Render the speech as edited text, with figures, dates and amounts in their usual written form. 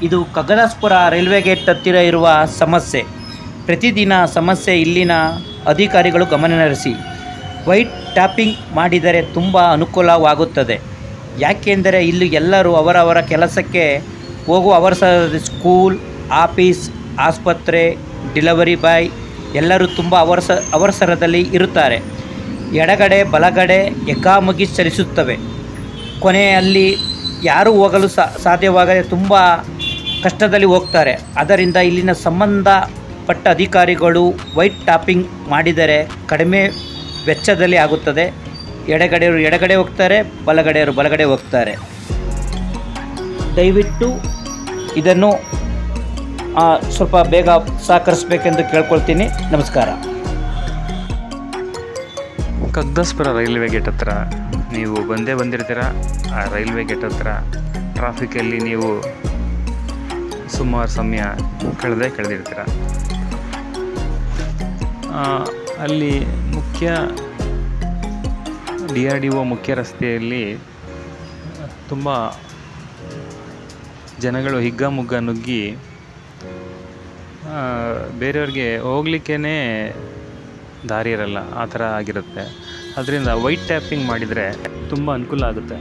ಇದು ಕಗ್ಗದಾಸ್ಪುರ railway gate ಹತ್ತಿರ ಇರುವ ಸಮಸ್ಯೆ. ಪ್ರತಿದಿನ ಸಮಸ್ಯೆ ಇಲ್ಲಿನ ಅಧಿಕಾರಿಗಳು ಗಮನಹರಿಸಿ ವೈಟ್ ಟ್ಯಾಪಿಂಗ್ ಮಾಡಿದರೆ ತುಂಬ ಅನುಕೂಲವಾಗುತ್ತದೆ. ಯಾಕೆಂದರೆ ಇಲ್ಲಿ ಎಲ್ಲರೂ ಅವರವರ ಕೆಲಸಕ್ಕೆ ಹೋಗುವ ಸ್ಕೂಲ್, ಆಫೀಸ್, ಆಸ್ಪತ್ರೆ, ಡೆಲಿವರಿ ಬಾಯ್ ಎಲ್ಲರೂ ತುಂಬ ಅವಸರದಲ್ಲಿ ಇರುತ್ತಾರೆ. ಎಡಗಡೆ ಬಲಗಡೆ ಏಕಾಮುಖಿ ಚಲಿಸುತ್ತವೆ. ಕೊನೆಯಲ್ಲಿ ಯಾರೂ ಹೋಗಲು ಸಾಧ್ಯವಾಗದೆ ತುಂಬ ಕಷ್ಟದಲ್ಲಿ ಹೋಗ್ತಾರೆ. ಆದ್ದರಿಂದ ಇಲ್ಲಿನ ಸಂಬಂಧಪಟ್ಟ ಅಧಿಕಾರಿಗಳು ವೈಟ್ ಟಾಪಿಂಗ್ ಮಾಡಿದರೆ ಕಡಿಮೆ ವೆಚ್ಚದಲ್ಲಿ ಆಗುತ್ತದೆ. ಎಡಗಡೆಯವರು ಎಡಗಡೆ ಹೋಗ್ತಾರೆ, ಬಲಗಡೆಯವರು ಬಲಗಡೆ ಹೋಗ್ತಾರೆ. ದಯವಿಟ್ಟು ಇದನ್ನು ಸ್ವಲ್ಪ ಬೇಗ ಸಹಕರಿಸಬೇಕೆಂದು ಕೇಳ್ಕೊಳ್ತೀನಿ. ನಮಸ್ಕಾರ. ಕಗ್ಗದಾಸ್ಪುರ ರೈಲ್ವೆ ಗೇಟ್ ಹತ್ರ ನೀವು ಬಂದಿರ್ತೀರ. ಆ ರೈಲ್ವೆ ಗೇಟ್ ಹತ್ರ ಟ್ರಾಫಿಕಲ್ಲಿ ನೀವು ಸುಮಾರು ಸಮಯ ಕಳೆದಿರ್ತೀರ. ಅಲ್ಲಿ DRDO ಮುಖ್ಯ ರಸ್ತೆಯಲ್ಲಿ ತುಂಬ ಜನಗಳು ಹಿಗ್ಗಾಮುಗ್ಗ ನುಗ್ಗಿ ಬೇರೆಯವ್ರಿಗೆ ಹೋಗ್ಲಿಕ್ಕೇ ದಾರಿ ಇರಲ್ಲ, ಆ ಥರ ಆಗಿರುತ್ತೆ. ಅದರಿಂದ ವೈಟ್ ಟ್ಯಾಪಿಂಗ್ ಮಾಡಿದರೆ ತುಂಬ ಅನುಕೂಲ ಆಗುತ್ತೆ.